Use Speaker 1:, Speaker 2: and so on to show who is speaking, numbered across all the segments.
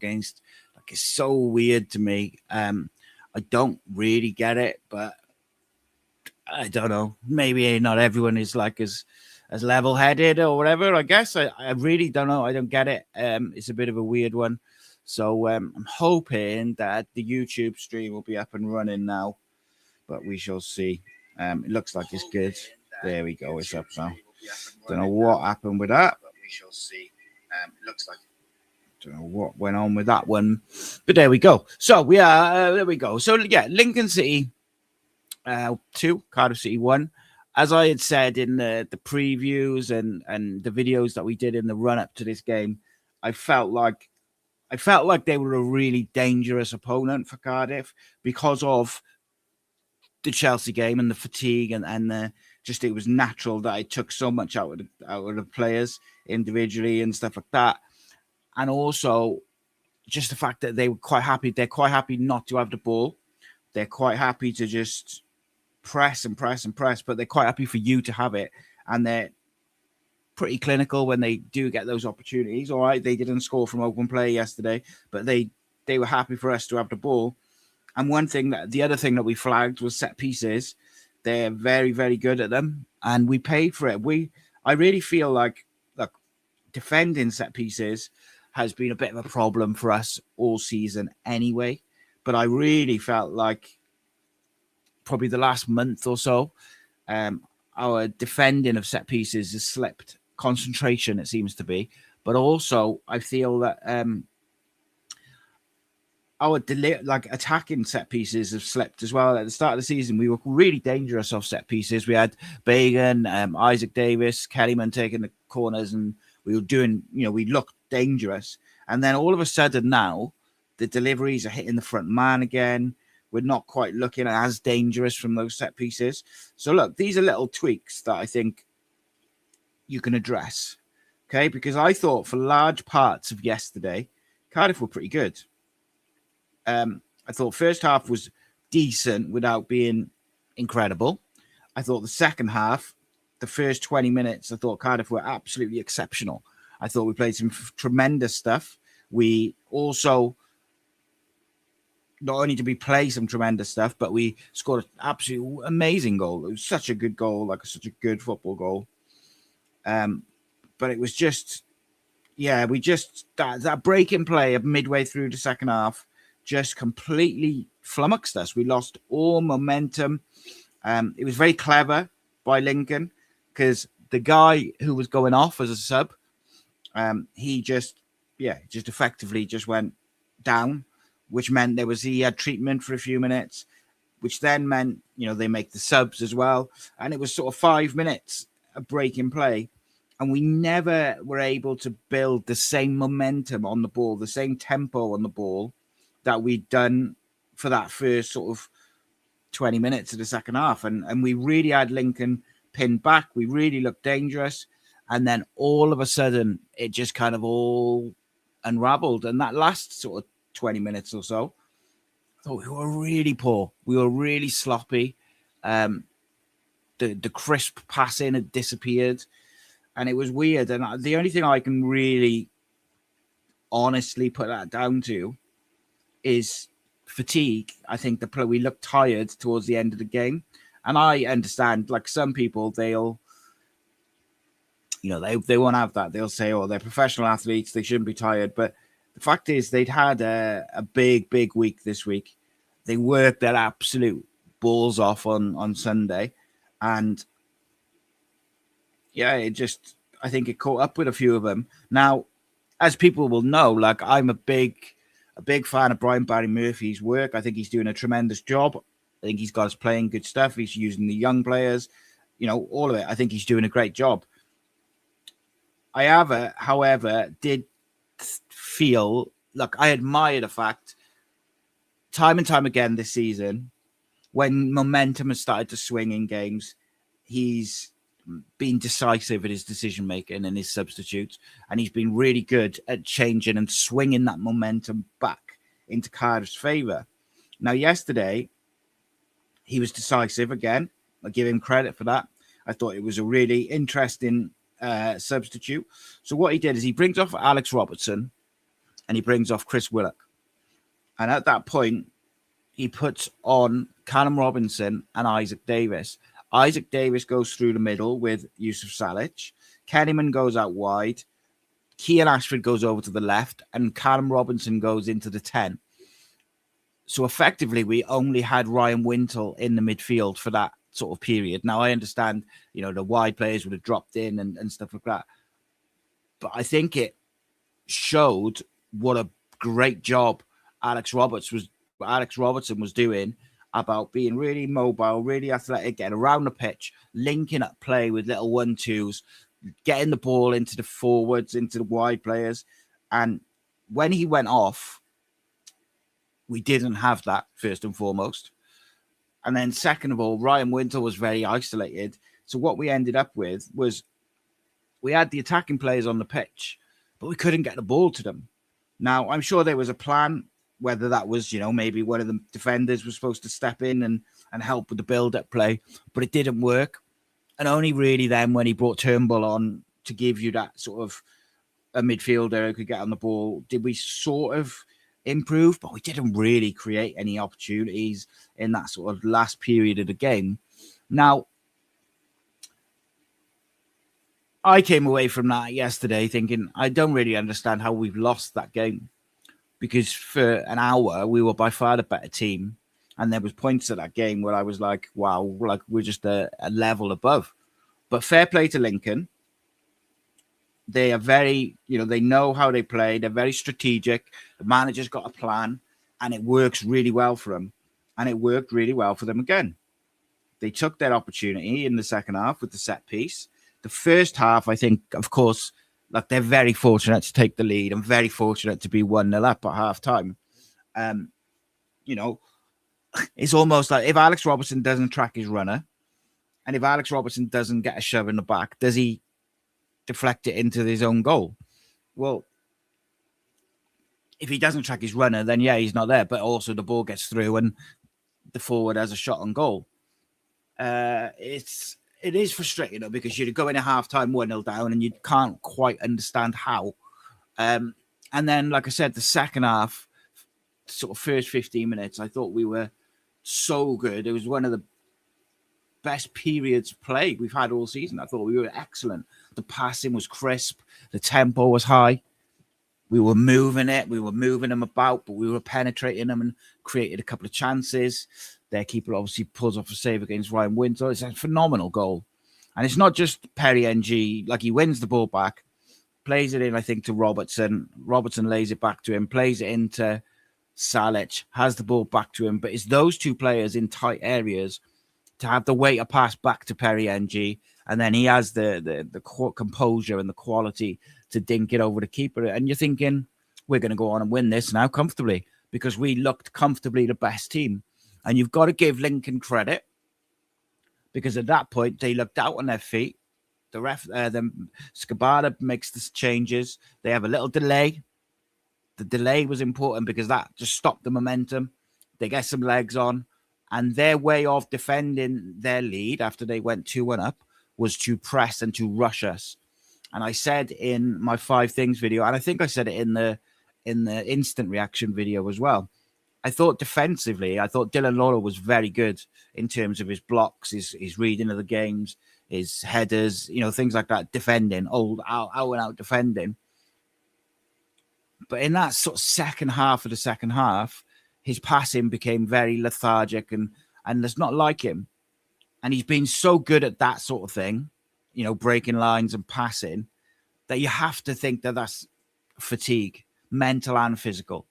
Speaker 1: against. Like, it's so weird to me. I don't really get it, but I don't know. Maybe not everyone is like as level-headed or whatever. I guess I really don't know. I don't get it. It's a bit of a weird one. So I'm hoping that the YouTube stream will be up and running now, but we shall see. It looks like it's good. There we go. It's up now. Don't know what happened with that, but we shall see. It looks like. Don't know what went on with that one, but there we go. So we are. There we go. So yeah, Lincoln City 2, Cardiff City 1. As I had said in the previews and the videos that we did in the run up to this game, I felt like they were a really dangerous opponent for Cardiff because of the Chelsea game and the fatigue and the just it was natural that it took so much out of the players individually and stuff like that, and also just the fact that they were quite happy. They're quite happy not to have the ball. They're quite happy to just press and press and press, but they're quite happy for you to have it, and they're pretty clinical when they do get those opportunities. All right, they didn't score from open play yesterday, but they were happy for us to have the ball. And the other thing that we flagged was set pieces. They're very, very good at them, and we paid for it. I really feel like defending set pieces has been a bit of a problem for us all season anyway. But I really felt like probably the last month or so, our defending of set pieces has slipped. Concentration, it seems to be. But also, I feel that our attacking set pieces have slipped as well. At the start of the season, we were really dangerous off set pieces. We had Bagan, Isaac Davis, Kellyman taking the corners, and we were doing, we looked dangerous. And then all of a sudden now, the deliveries are hitting the front man again. We're not quite looking as dangerous from those set pieces. So look, these are little tweaks that I think you can address. Okay, because I thought for large parts of yesterday, Cardiff were pretty good. I thought first half was decent without being incredible. I thought the second half, the first 20 minutes, I thought Cardiff were absolutely exceptional. I thought we played some tremendous stuff. We also, not only did we play some tremendous stuff, but we scored an absolutely amazing goal. It was such a good goal, such a good football goal. But it was just, that break in play of midway through the second half just completely flummoxed us. We lost all momentum. It was very clever by Lincoln because the guy who was going off as a sub, he just effectively just went down, which meant he had treatment for a few minutes, which then meant, they make the subs as well. And it was sort of 5 minutes of break in play. And we never were able to build the same momentum on the ball, the same tempo on the ball that we'd done for that first sort of 20 minutes of the second half. And we really had Lincoln pinned back. We really looked dangerous. And then all of a sudden, it just kind of all unraveled. And that last sort of 20 minutes or so, I thought we were really poor. We were really sloppy. The crisp passing had disappeared. And it was weird. And the only thing I can really honestly put that down to is fatigue. I think we looked tired towards the end of the game. And I understand, like some people, they won't have that. They'll say, they're professional athletes, they shouldn't be tired. But the fact is, they'd had a big, big week this week. They worked their absolute balls off on Sunday. And I think it caught up with a few of them. Now, as people will know, I'm a big fan of Brian Barry Murphy's work. I think he's doing a tremendous job. I think he's got us playing good stuff. He's using the young players, all of it. I think he's doing a great job. I however, did feel, I admire the fact, time and time again this season, when momentum has started to swing in games, he's been decisive at his decision making and his substitutes, and he's been really good at changing and swinging that momentum back into Cardiff's favour. Now, yesterday, he was decisive again. I give him credit for that. I thought it was a really interesting substitute. So what he did is he brings off Alex Robertson, and he brings off Chris Willock. And at that point, he puts on Callum Robinson and Isaac Davis. Isaac Davis goes through the middle with Yusuf Salic. Kennyman goes out wide. Kean Ashford goes over to the left, and Callum Robinson goes into the 10. So effectively, we only had Ryan Wintle in the midfield for that sort of period. Now, I understand, the wide players would have dropped in and stuff like that. But I think it showed what a great job Alex Robertson was doing about being really mobile, really athletic, getting around the pitch, linking up play with little 1-2s, getting the ball into the forwards, into the wide players. And when he went off, we didn't have that, first and foremost. And then second of all, Ryan Wintle was very isolated. So what we ended up with was we had the attacking players on the pitch, but we couldn't get the ball to them. Now, I'm sure there was a plan, whether that was, maybe one of the defenders was supposed to step in and help with the build-up play, but it didn't work. And only really then when he brought Turnbull on to give you that sort of a midfielder who could get on the ball, did we sort of improve, but we didn't really create any opportunities in that sort of last period of the game. Now, I came away from that yesterday thinking, I don't really understand how we've lost that game, because for an hour, we were by far the better team. And there was points of that game where I was like, wow, like we're just a level above. But fair play to Lincoln. They are very, they know how they play. They're very strategic. The manager's got a plan, and it works really well for them. And it worked really well for them again. They took their opportunity in the second half with the set piece. The first half, I think, of course, like they're very fortunate to take the lead and very fortunate to be 1-0 up at half time. It's almost like if Alex Robertson doesn't track his runner, and if Alex Robertson doesn't get a shove in the back, does he deflect it into his own goal? Well, if he doesn't track his runner, then yeah, he's not there. But also the ball gets through and the forward has a shot on goal. It is frustrating, because you're going at halftime 1-0 down and you can't quite understand how. And then, like I said, the second half, sort of first 15 minutes, I thought we were so good. It was one of the best periods of play we've had all season. I thought we were excellent. The passing was crisp. The tempo was high. We were moving it. We were moving them about, but we were penetrating them and created a couple of chances. Their keeper obviously pulls off a save against Ryan Wintle. It's a phenomenal goal. And it's not just Perry NG. Like, he wins the ball back, plays it in, I think, to Robertson. Robertson lays it back to him, plays it into Salic, has the ball back to him. But it's those two players in tight areas to have the weight of pass back to Perry NG. And then he has the composure and the quality to dink it over the keeper. And you're thinking, we're going to go on and win this now comfortably, because we looked comfortably the best team. And you've got to give Lincoln credit, because at that point they looked out on their feet. The Skabada makes the changes. They have a little delay. The delay was important because that just stopped the momentum. They get some legs on, and their way of defending their lead after they went 2-1 up was to press and to rush us. And I said in my 5 things video, and I think I said it in the instant reaction video as well, I thought defensively, Dylan Laura was very good in terms of his blocks, his reading of the games, his headers, things like that, defending, out and out defending. But in that sort of second half of the second half, his passing became very lethargic and it's not like him. And he's been so good at that sort of thing, breaking lines and passing, that you have to think that that's fatigue, mental and physical.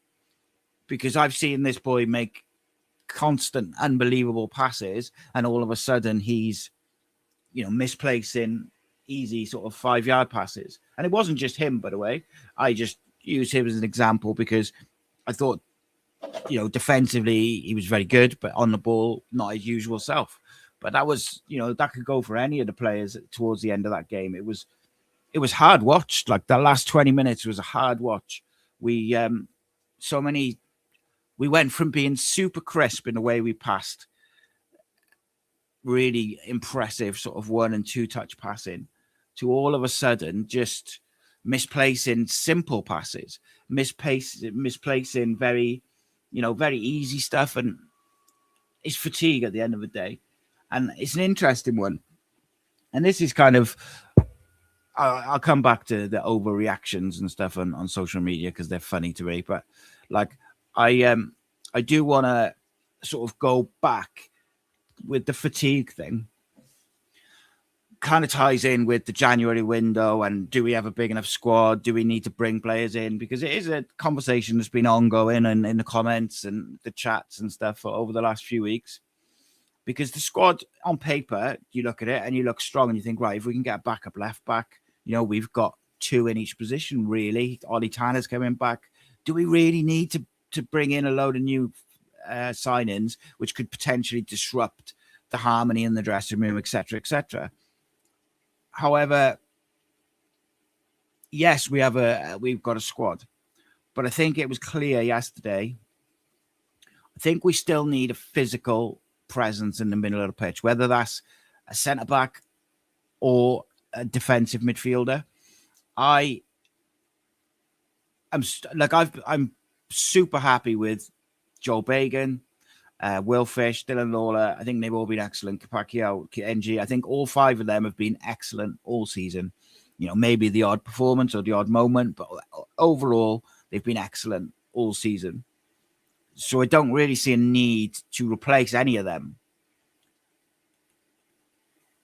Speaker 1: Because I've seen this boy make constant, unbelievable passes, and all of a sudden he's, misplacing easy sort of 5-yard passes. And it wasn't just him, by the way. I just use him as an example because I thought, defensively he was very good, but on the ball, not his usual self. But that was, that could go for any of the players towards the end of that game. It was hard watched. Like, the last 20 minutes was a hard watch. We went from being super crisp in the way we passed, really impressive sort of 1 and 2 touch passing, to all of a sudden just misplacing simple passes. misplacing very, very easy stuff, and it's fatigue at the end of the day. And it's an interesting one. And this is kind of, I'll come back to the overreactions and stuff on social media because they're funny to me. But like, I do want to sort of go back with the fatigue thing. Kind of ties in with the January window, and do we have a big enough squad? Do we need to bring players in? Because it is a conversation that's been ongoing and in the comments and the chats and stuff over the last few weeks. Because the squad on paper, you look at it and you look strong and you think, right, if we can get a backup left back, we've got 2 in each position, really. Ollie Tanner's coming back. Do we really need to bring in a load of new sign-ins, which could potentially disrupt the harmony in the dressing room, etc., etc.? However, yes, we've got a squad, but I think it was clear yesterday. I think we still need a physical presence in the middle of the pitch, whether that's a centre back or a defensive midfielder. I'm super happy with Joel Bagan, Will Fish, Dylan Lawler. I think they've all been excellent. Pacquiao, NG. I think all 5 of them have been excellent all season. Maybe the odd performance or the odd moment, but overall they've been excellent all season. So I don't really see a need to replace any of them.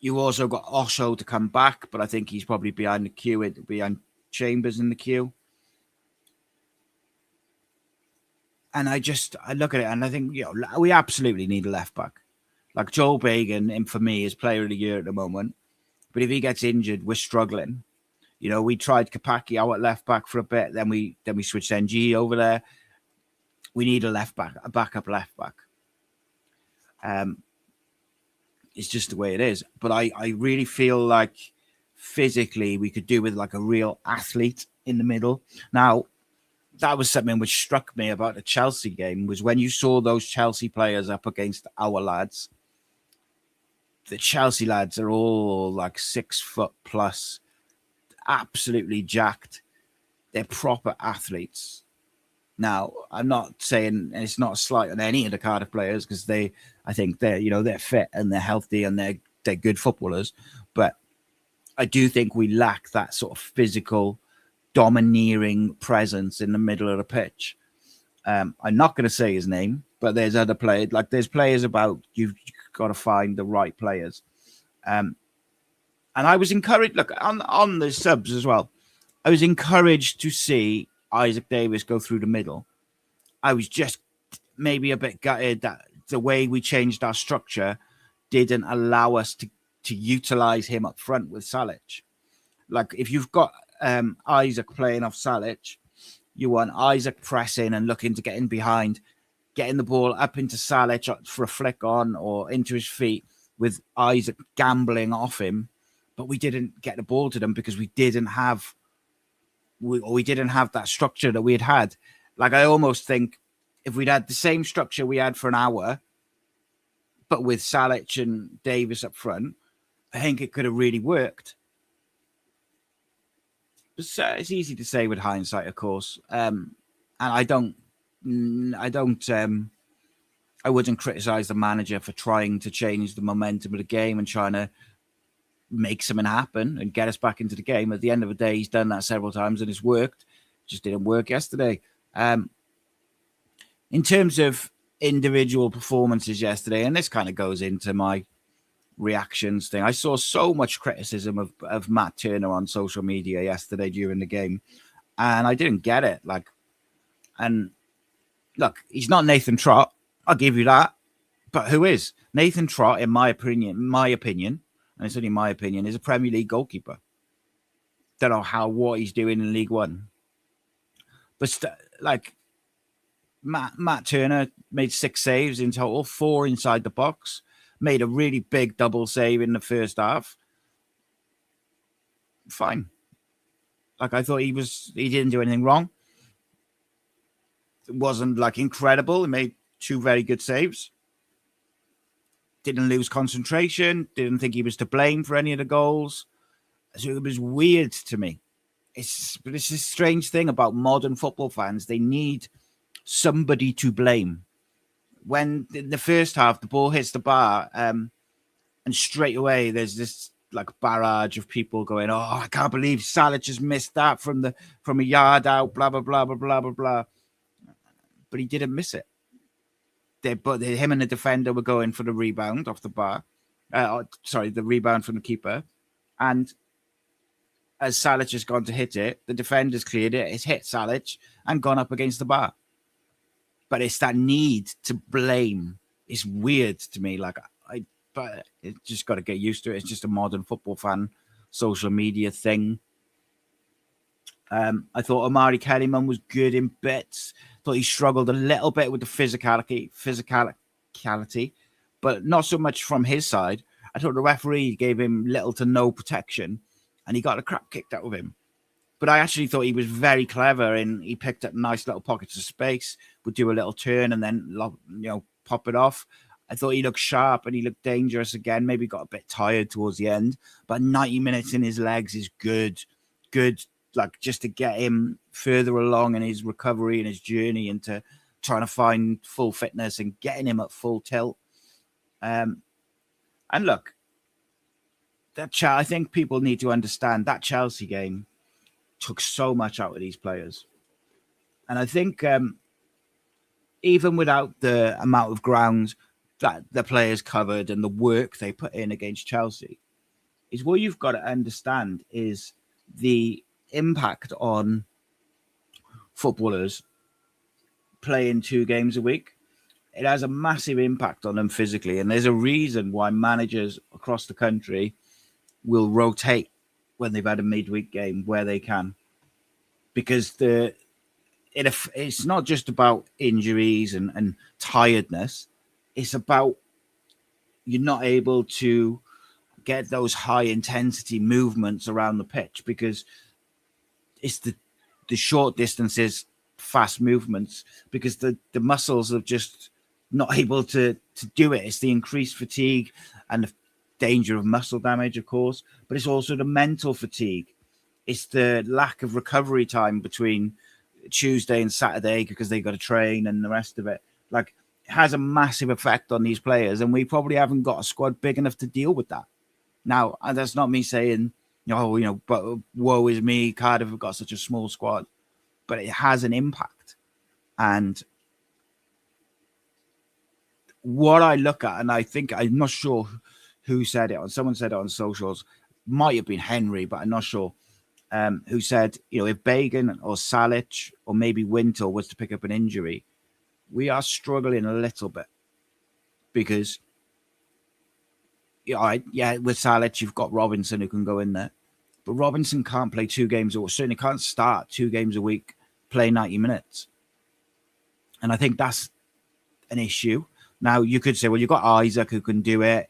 Speaker 1: You also got Osho to come back, but I think he's probably behind the queue, behind Chambers in the queue. And I look at it and I think, we absolutely need a left back. Like Joel Bagan, for me, is player of the year at the moment. But if he gets injured, we're struggling. We tried Kapaki out at left back for a bit. Then we switched NG over there. We need a left back, a backup left back. It's just the way it is. But I really feel like physically we could do with like a real athlete in the middle. Now, that was something which struck me about the Chelsea game, was when you saw those Chelsea players up against our lads. The Chelsea lads are all like 6 foot plus, absolutely jacked. They're proper athletes. Now, I'm not saying, and it's not a slight on any of the Cardiff players, because I think they're fit and they're healthy and they're good footballers. But I do think we lack that sort of physical, domineering presence in the middle of the pitch. I'm not going to say his name, but there's other players. Like there's players about, you've got to find the right players. And I was encouraged, look, on the subs as well, I was encouraged to see Isaac Davis go through the middle. I was just maybe a bit gutted that the way we changed our structure didn't allow us to utilize him up front with Salic. Like if you've got Isaac playing off Salic, you want Isaac pressing and looking to get in behind, getting the ball up into Salic for a flick on or into his feet, with Isaac gambling off him. But we didn't get the ball to them because we didn't have that structure that we had. Like I almost think if we'd had the same structure we had for an hour, but with Salic and Davis up front, I think it could have really worked. But it's easy to say with hindsight, of course. And I wouldn't criticize the manager for trying to change the momentum of the game and trying to make something happen and get us back into the game. At the end of the day, he's done that several times and it's worked. Just didn't work yesterday. In terms of individual performances yesterday, and this kind of goes into my reactions thing, I saw so much criticism of Matt Turner on social media yesterday during the game, and I didn't get it. And look, he's not Nathan Trott, I'll give you that, but who is? Nathan Trott, in my opinion, and it's only my opinion, is a Premier League goalkeeper. Don't know what he's doing in League One, but Matt Turner made 6 saves in total, 4 inside the box. Made a really big double save in the first half. Fine. Like I thought he didn't do anything wrong. It wasn't like incredible. He made 2 very good saves. Didn't lose concentration. Didn't think he was to blame for any of the goals. So it was weird to me. But it's a strange thing about modern football fans. They need somebody to blame. When in the first half the ball hits the bar, and straight away there's this like barrage of people going, "Oh, I can't believe Salah just missed that from a yard out." Blah blah blah blah blah blah blah. But he didn't miss it. Him and the defender were going for the rebound off the bar. The rebound from the keeper, and as Salah has gone to hit it, the defender's cleared it. It's hit Salah and gone up against the bar. But it's that need to blame. It's weird to me. But it's just got to get used to it. It's just a modern football fan social media thing. I thought Omari Kellyman was good in bits. Thought he struggled a little bit with the physicality, but not so much from his side. I thought the referee gave him little to no protection, and he got the crap kicked out of him. But I actually thought he was very clever, and he picked up nice little pockets of space, would do a little turn, and then pop it off. I thought he looked sharp and he looked dangerous again. Maybe got a bit tired towards the end, but 90 minutes in his legs is good. Like just to get him further along in his recovery and his journey into trying to find full fitness and getting him at full tilt. And look, I think people need to understand that Chelsea game took so much out of these players. And I think even without the amount of ground that the players covered and the work they put in against Chelsea, is what you've got to understand is the impact on footballers playing 2 games a week. It has a massive impact on them physically, and there's a reason why managers across the country will rotate when they've had a midweek game where they can, because it's not just about injuries and tiredness. It's about you're not able to get those high intensity movements around the pitch because it's the short distances, fast movements, because the muscles are just not able to do it. It's the increased fatigue and the danger of muscle damage, of course, but it's also the mental fatigue. It's the lack of recovery time between Tuesday and Saturday because they got to train and the rest of it. Like, it has a massive effect on these players, and we probably haven't got a squad big enough to deal with that. Now, and that's not me saying, but woe is me, Cardiff have got such a small squad, but it has an impact. And what I look at, and I think, I'm not sure who said it, someone said it on socials, might have been Henry, but I'm not sure, who said, if Bagan or Salic or maybe Wintle was to pick up an injury, we are struggling a little bit because, with Salic, you've got Robinson who can go in there. But Robinson can't play 2 games, or certainly can't start 2 games a week, play 90 minutes. And I think that's an issue. Now, you could say, well, you've got Isaac who can do it.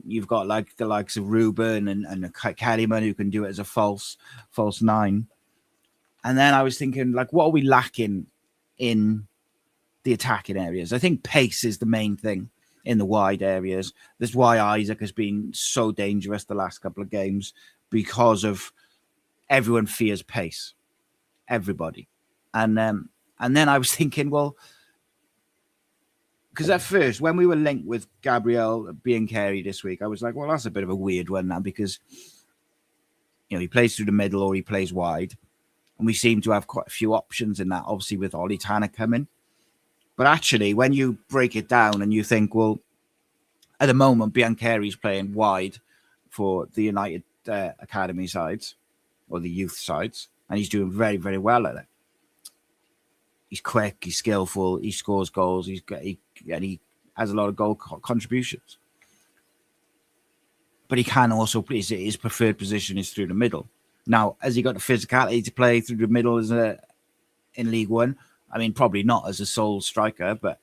Speaker 1: You've got like the likes of Ruben and Kellyman who can do it as a false 9. And then I was thinking, like, what are we lacking in the attacking areas? I think pace is the main thing in the wide areas. That's why Isaac has been so dangerous the last couple of games, because of everyone fears pace. Everybody. And then I was thinking, well, because at first, when we were linked with Gabriel Biancheri this week, I was like, well, that's a bit of a weird one now, because he plays through the middle or he plays wide. And we seem to have quite a few options in that, obviously, with Ollie Tanner coming. But actually, when you break it down and you think, well, at the moment, Biancheri's playing wide for the United Academy sides or the youth sides, and he's doing very, very well at it. He's quick, he's skillful, he scores goals, he has a lot of goal contributions. But he can also play, his preferred position is through the middle. Now, has he got the physicality to play through the middle in League One? I mean, probably not as a sole striker, but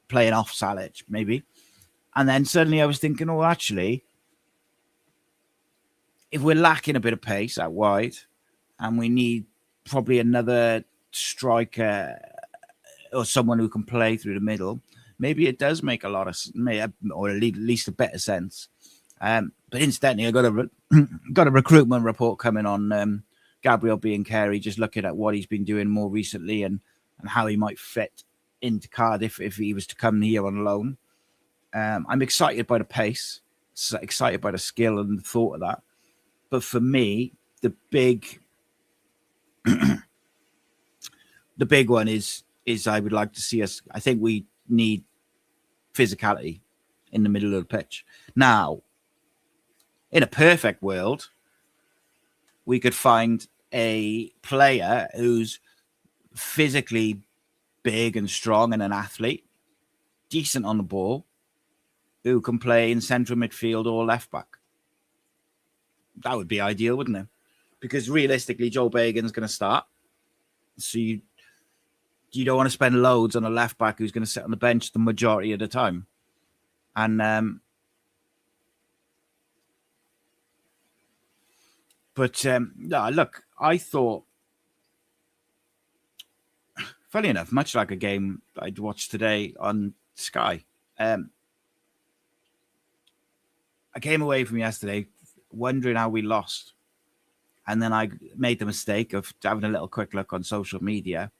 Speaker 1: playing off Salic, maybe. And then suddenly I was thinking, oh, actually, if we're lacking a bit of pace out wide and we need probably another striker or someone who can play through the middle, maybe it does make a lot of, or at least a better sense. But incidentally, I got a recruitment report coming on Gabriel being Carey, just looking at what he's been doing more recently and how he might fit into Cardiff if he was to come here on loan. I'm excited by the pace, excited by the skill and the thought of that. But for me, the big one is I would like to see us. I think we need physicality in the middle of the pitch. Now, in a perfect world, we could find a player who's physically big and strong and an athlete, decent on the ball, who can play in central midfield or left back. That would be ideal, wouldn't it? Because realistically, Joe Bagan's going to start. So you don't want to spend loads on a left back who's going to sit on the bench the majority of the time. And no, look, I thought, funny enough, much like a game I'd watched today on Sky, I came away from yesterday wondering how we lost. And then I made the mistake of having a little quick look on social media.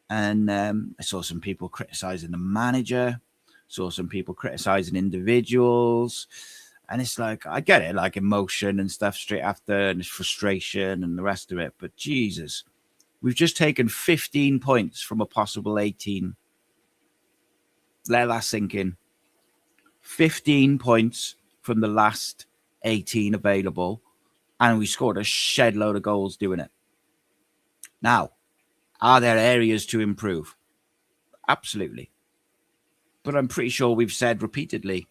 Speaker 1: And I saw some people criticizing the manager, saw some people criticizing individuals. And it's like, I get it, like emotion and stuff straight after, and it's frustration and the rest of it. But Jesus, we've just taken 15 points from a possible 18. Let that sink in. 15 points from the last 18 available, and we scored a shed load of goals doing it. Now, are there areas to improve? Absolutely. But I'm pretty sure we've said repeatedly,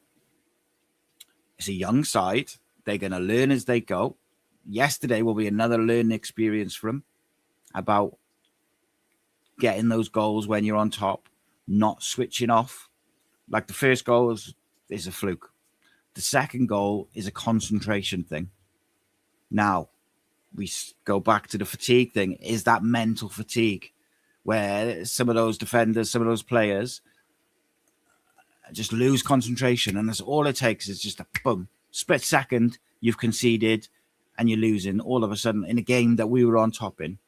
Speaker 1: it's a young side. They're going to learn as they go. Yesterday will be another learning experience for them about getting those goals when you're on top, not switching off. Like the first goal is a fluke. The second goal is a concentration thing. Now, we go back to the fatigue thing. Is that mental fatigue where some of those defenders, some of those players just lose concentration, and that's all it takes is just a boom, split second, you've conceded and you're losing all of a sudden in a game that we were on top in.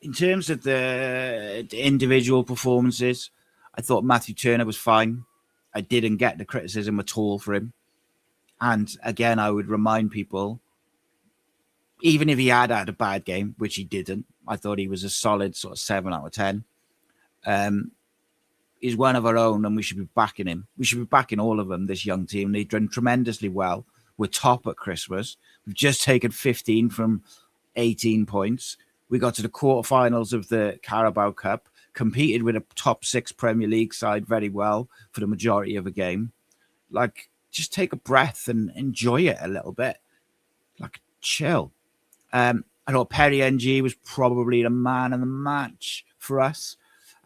Speaker 1: In terms of the individual performances, I thought Matthew Turner was fine. I didn't get the criticism at all for him. And again, I would remind people, even if he had a bad game, which he didn't, I thought he was a solid sort of 7 out of 10. He's one of our own, and we should be backing him. We should be backing all of them, this young team. They've done tremendously well. We're top at Christmas. We've just taken 15 from 18 points. We got to the quarterfinals of the Carabao Cup, competed with a top 6 Premier League side very well for the majority of the game. Like, just take a breath and enjoy it a little bit. Like, chill. I thought Perry NG was probably the man of the match for us.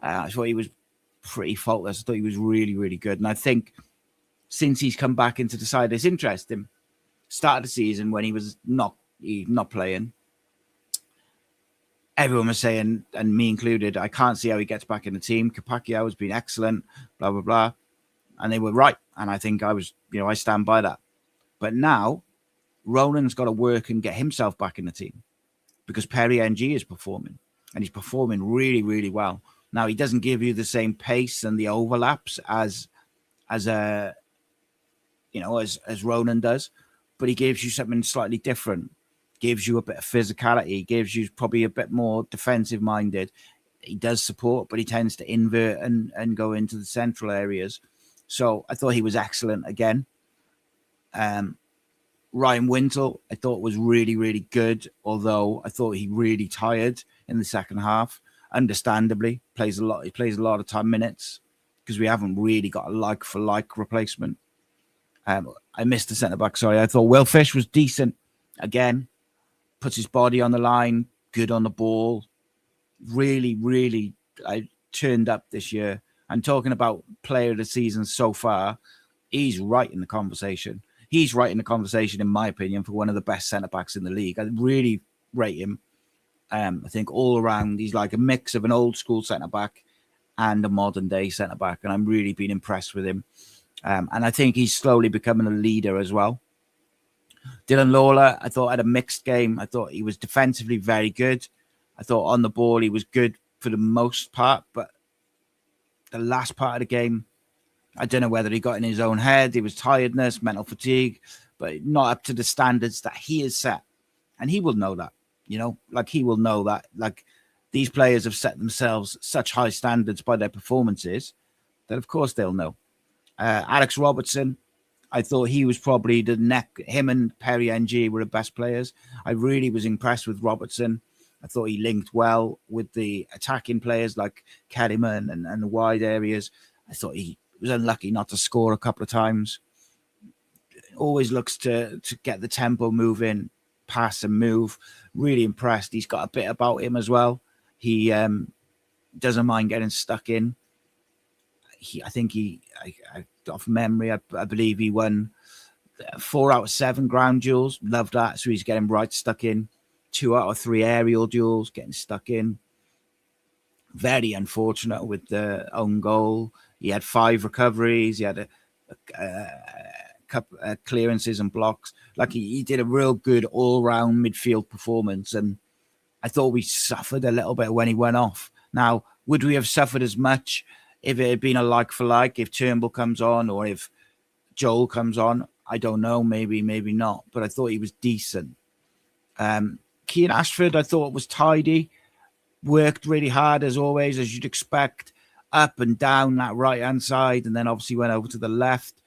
Speaker 1: I thought he was pretty faultless. I thought he was really, really good. And I think since he's come back into the side, it's interesting. Start of the season when he was not playing, everyone was saying, and me included, I can't see how he gets back in the team. Capaccio has been excellent, blah, blah, blah. And they were right. And I think I stand by that. But now Ronan's got to work and get himself back in the team because Perry NG is performing, and he's performing really, really well. Now, he doesn't give you the same pace and the overlaps as Ronan does, but he gives you something slightly different. Gives you a bit of physicality, gives you probably a bit more defensive minded. He does support, but he tends to invert and go into the central areas. So I thought he was excellent again. Ryan Wintle, I thought was really, really good, although I thought he really tired in the second half. Understandably, plays a lot. He plays a lot of time minutes because we haven't really got a like for like replacement. I missed the centre back. Sorry, I thought Will Fish was decent again. Puts his body on the line, good on the ball. Really, really, I turned up this year. And talking about player of the season so far, he's right in the conversation. He's right in the conversation, in my opinion, for one of the best centre backs in the league. I really rate him. I think all around, he's like a mix of an old school centre back and a modern day centre back. And I'm really been impressed with him. And I think he's slowly becoming a leader as well. Dylan Lawler, I thought, had a mixed game. I thought he was defensively very good. I thought on the ball he was good for the most part, but the last part of the game, I don't know whether he got in his own head. It was tiredness, mental fatigue, but not up to the standards that he has set. And he will know that, like he will know that. Like these players have set themselves such high standards by their performances that, of course, they'll know. Alex Robertson, I thought he was probably the neck. Him and Perry NG were the best players. I really was impressed with Robertson. I thought he linked well with the attacking players like Kellyman and the wide areas. I thought he was unlucky not to score a couple of times. Always looks to get the tempo moving, pass and move. Really impressed. He's got a bit about him as well. He doesn't mind getting stuck in. I off memory, I believe he won 4 out of 7 ground duels. Love that. So he's getting right stuck in. 2 out of 3 aerial duels, getting stuck in. Very unfortunate with the own goal. He had 5 recoveries. He had a couple clearances and blocks. Like he did a real good all-round midfield performance. And I thought we suffered a little bit when he went off. Now, would we have suffered as much if it had been a like for like, if Turnbull comes on or if Joel comes on? I don't know. Maybe not. But I thought he was decent. Keane Ashford, I thought was tidy. Worked really hard as always, as you'd expect. Up and down that right-hand side. And then obviously went over to the left.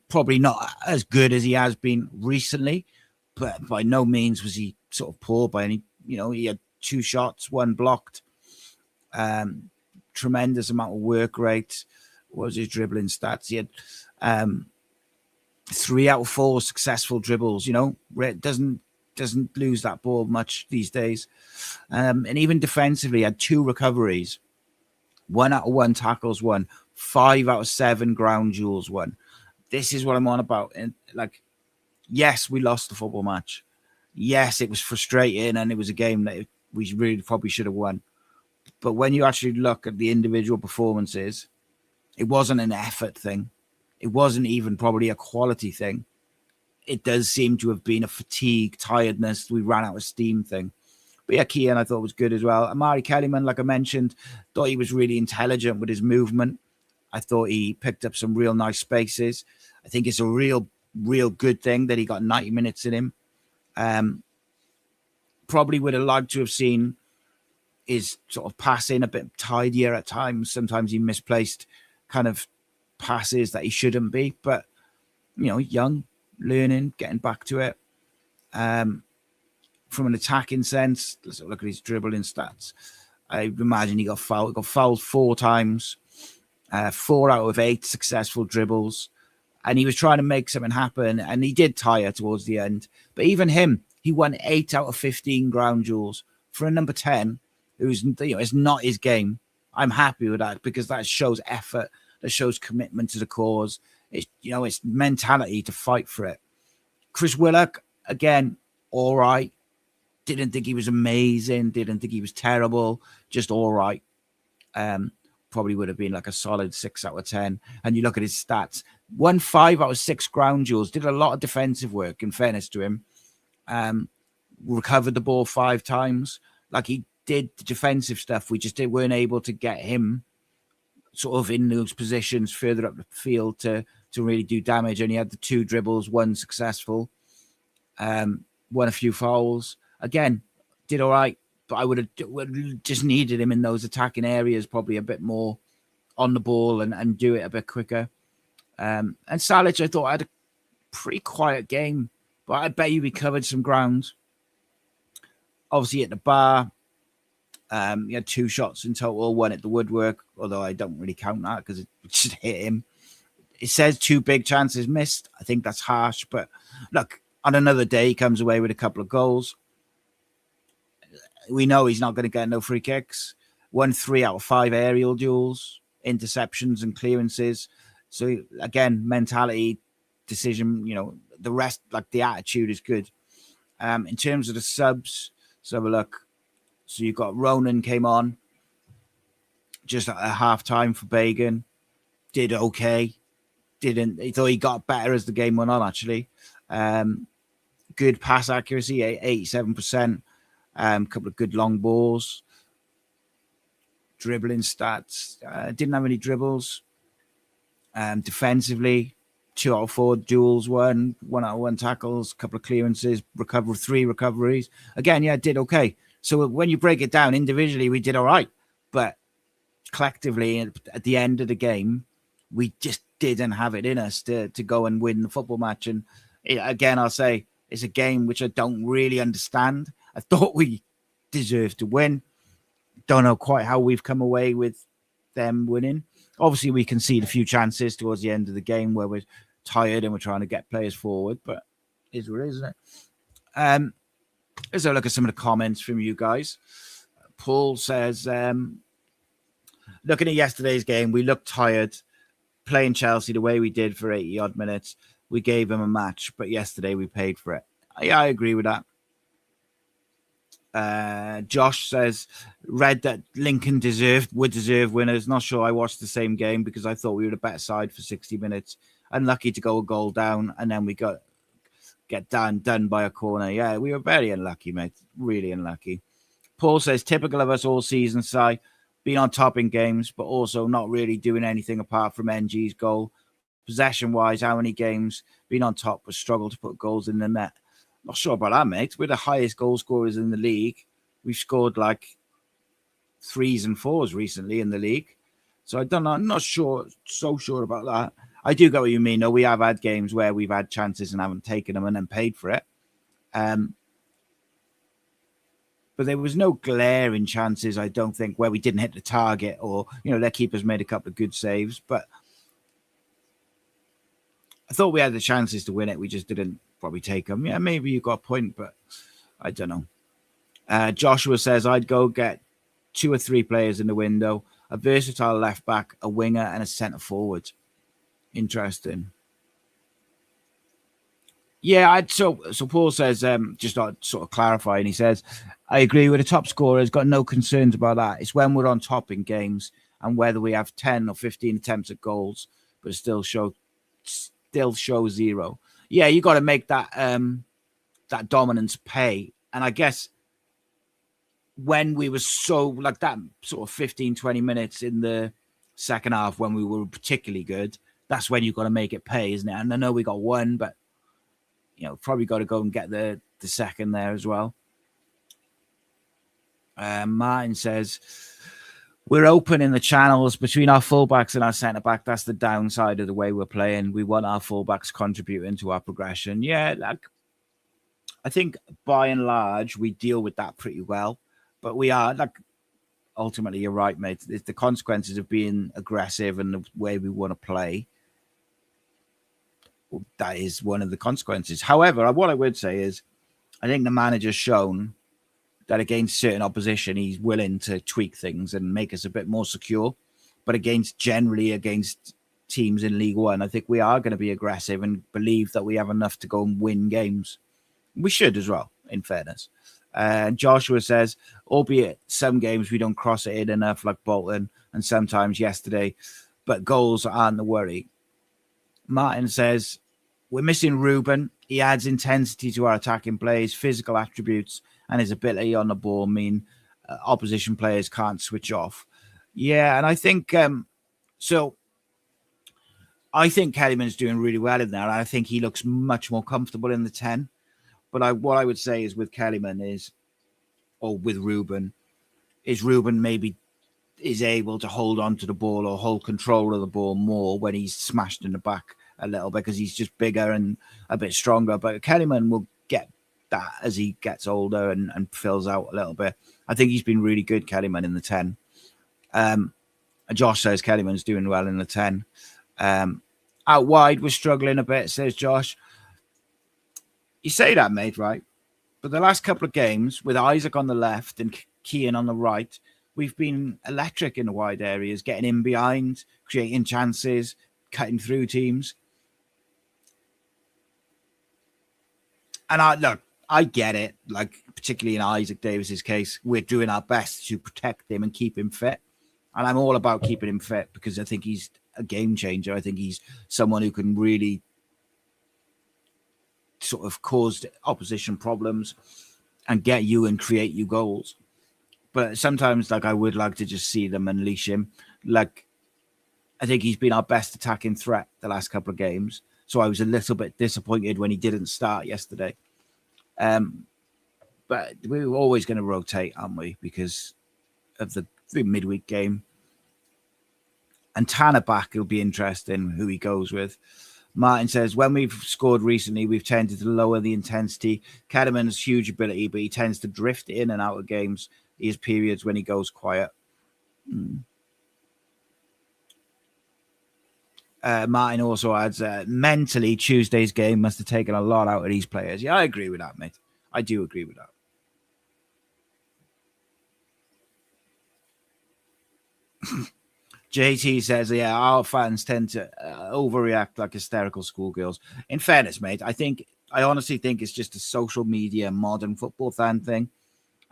Speaker 1: Probably not as good as he has been recently. But by no means was he sort of poor by any... he had 2 shots, 1 blocked. Tremendous amount of work rate. What was his dribbling stats? He had 3 out of 4 successful dribbles. Doesn't lose that ball much these days. And even defensively, had 2 recoveries. 1 out of 1 tackles won. 5 out of 7 ground duels won. This is what I'm on about. And yes, we lost the football match. Yes, it was frustrating and it was a game that we really probably should have won. But when you actually look at the individual performances, it wasn't an effort thing. It wasn't even probably a quality thing. It does seem to have been a fatigue, tiredness, we ran out of steam thing. But yeah, Keane I thought was good as well. Amari Kellyman, like I mentioned, thought he was really intelligent with his movement. I thought he picked up some real nice spaces. I think it's a real good thing that he got 90 minutes in him. Probably would have liked to have seen his sort of passing a bit tidier at times. Sometimes he misplaced kind of passes that he shouldn't be. But, young, learning, getting back to it. From an attacking sense, let's look at his dribbling stats. I imagine he got fouled. He got fouled 4 times. 4 out of 8 successful dribbles. And he was trying to make something happen. And he did tire towards the end. But even him, he won 8 out of 15 ground duels. For a number 10, who's, it's not his game. I'm happy with that because that shows effort. That shows commitment to the cause. It's, it's mentality to fight for it. Chris Willock, again, all right. Didn't think he was amazing. Didn't think he was terrible. Just all right. Probably would have been like a solid 6 out of 10. And you look at his stats. Won 5 out of 6 ground duels. Did a lot of defensive work, in fairness to him. Recovered the ball 5 times. Like he did the defensive stuff. We just weren't able to get him sort of in those positions further up the field to really do damage. And he had the 2 dribbles, 1 successful. Won a few fouls. Again, did all right. But I would have just needed him in those attacking areas, probably a bit more on the ball and do it a bit quicker. And Salic, I thought, had a pretty quiet game, but I bet you he covered some ground. Obviously, at the bar, he had 2 shots in total, 1 at the woodwork, although I don't really count that because it just hit him. It says 2 big chances missed. I think that's harsh, but look, on another day, he comes away with a couple of goals. We know he's not going to get no free kicks. Won 3 out of 5 aerial duels, interceptions and clearances. So again, mentality, decision, the rest, like the attitude is good. In terms of the subs, let's have a look. So you've got Ronan came on just at a half time for Bagan. Did okay. He thought he got better as the game went on, actually. good pass accuracy, 87%. A couple of good long balls. Dribbling stats. Didn't have any dribbles. Defensively, 2 out of 4 duels won, 1 out of 1 tackles, a couple of clearances, 3 recoveries. Again, yeah, did okay. So when you break it down individually, we did all right. But collectively, at the end of the game, we just didn't have it in us to go and win the football match. And again, I'll say it's a game which I don't really understand. I thought we deserved to win. Don't know quite how we've come away with them winning. Obviously, we concede a few chances towards the end of the game where we're tired and we're trying to get players forward, but it is what it is, isn't it? Let's have a look at some of the comments from you guys. Paul says, looking at yesterday's game, we looked tired. Playing Chelsea the way we did for 80-odd minutes, we gave them a match, but yesterday we paid for it. Yeah, I agree with that. Josh says, read that Lincoln would deserve winners. Not sure I watched the same game because I thought we were the better side for 60 minutes. Unlucky to go a goal down, and then we get done by a corner. Yeah, we were very unlucky, mate. Really unlucky. Paul says, typical of us all season, Si. Being on top in games, but also not really doing anything apart from NG's goal. Possession-wise, how many games being on top but struggle to put goals in the net? Not sure about that, mate. We're the highest goal scorers in the league. We've scored like 3s and 4s recently in the league. So I don't know. I'm not so sure about that. I do get what you mean, though. We have had games where we've had chances and haven't taken them and then paid for it. But there was no glaring chances, I don't think, where we didn't hit the target or, their keepers made a couple of good saves. But I thought we had the chances to win it. We just didn't probably take them. Yeah, maybe you got a point, but I don't know. Joshua says, I'd go get 2 or 3 players in the window, a versatile left back, a winger, and a centre forward. Interesting. Yeah, so Paul says, just to sort of clarify, and he says, I agree with the top scorer. Has got no concerns about that. It's when we're on top in games and whether we have 10 or 15 attempts at goals, but still show 0. Yeah, you got to make that that dominance pay. And I guess when we were so like that sort of 15, 20 minutes in the second half when we were particularly good, that's when you've got to make it pay, isn't it? And I know we got 1, but probably got to go and get the second there as well. Martin says, we're open in the channels between our fullbacks and our centre-back. That's the downside of the way we're playing. We want our fullbacks contributing to our progression. Yeah, I think by and large, we deal with that pretty well. But we are, ultimately, you're right, mate. It's the consequences of being aggressive and the way we want to play. That is one of the consequences. However, what I would say is I think the manager's shown that against certain opposition, he's willing to tweak things and make us a bit more secure. But generally against teams in League One, I think we are going to be aggressive and believe that we have enough to go and win games. We should as well, in fairness. Joshua says, albeit some games we don't cross it in enough like Bolton and sometimes yesterday, but goals aren't the worry. Martin says, we're missing Ruben. He adds intensity to our attacking plays, physical attributes, and his ability on the ball mean opposition players can't switch off. Yeah, and I think so. I think Kellyman's doing really well in there. And I think he looks much more comfortable in the 10. But what I would say is with Kellyman or with Ruben, is Ruben maybe is able to hold on to the ball or hold control of the ball more when he's smashed in the back a little bit because he's just bigger and a bit stronger. But Kellyman will get that as he gets older and fills out a little bit. I think he's been really good, Kellyman, in the 10. Josh says Kellyman's doing well in the 10. Out wide, we're struggling a bit, says Josh. You say that, mate, right? But the last couple of games with Isaac on the left and Keane on the right, we've been electric in the wide areas, getting in behind, creating chances, cutting through teams. And I get it, particularly in Isaac Davis's case, we're doing our best to protect him and keep him fit. And I'm all about keeping him fit because I think he's a game changer. I think he's someone who can really sort of caused opposition problems and get you and create you goals. But sometimes, like, I would like to just see them unleash him. Like, I think he's been our best attacking threat the last couple of games. So I was a little bit disappointed when he didn't start yesterday. But we were always going to rotate, aren't we? Because of the midweek game. And Tanner back, it'll be interesting who he goes with. Martin says, when we've scored recently, we've tended to lower the intensity. Kedeman's huge ability, but he tends to drift in and out of games. He has periods when he goes quiet. Martin also adds, mentally, Tuesday's game must have taken a lot out of these players. Yeah, I agree with that, mate. I do agree with that. JT says, yeah, our fans tend to overreact like hysterical schoolgirls. In fairness, mate, I honestly think it's just a social media modern football fan thing.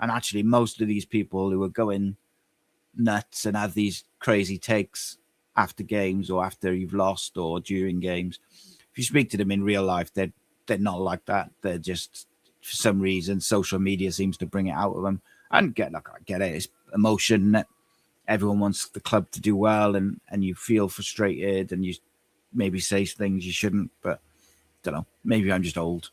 Speaker 1: And actually, most of these people who are going nuts and have these crazy takes after games or after you've lost or during games, if you speak to them in real life, they're not like that. They're just, for some reason, social media seems to bring it out of them. And I get it. It's emotion. Everyone wants the club to do well, and you feel frustrated, and you maybe say things you shouldn't. But I don't know. Maybe I'm just old.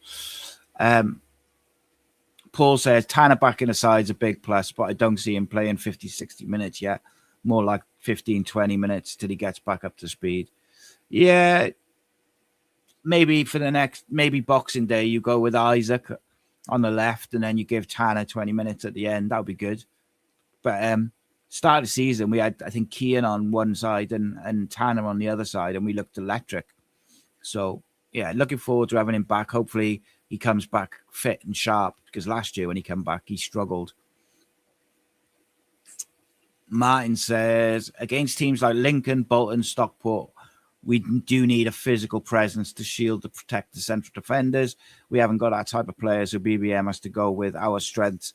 Speaker 1: Paul says, Tanner back in the side's a big plus, but I don't see him playing 50, 60 minutes yet. More like 15, 20 minutes till he gets back up to speed. Yeah, maybe for the maybe Boxing Day, you go with Isaac on the left, and then you give Tanner 20 minutes at the end. That would be good. But start of the season, we had, I think, Kean on one side and Tanner on the other side, and we looked electric. So, yeah, looking forward to having him back. Hopefully he comes back fit and sharp, because last year when he came back, he struggled. Martin says, against teams like Lincoln, Bolton, Stockport, we do need a physical presence to shield and protect the central defenders. We haven't got that type of players, so BBM has to go with our strengths.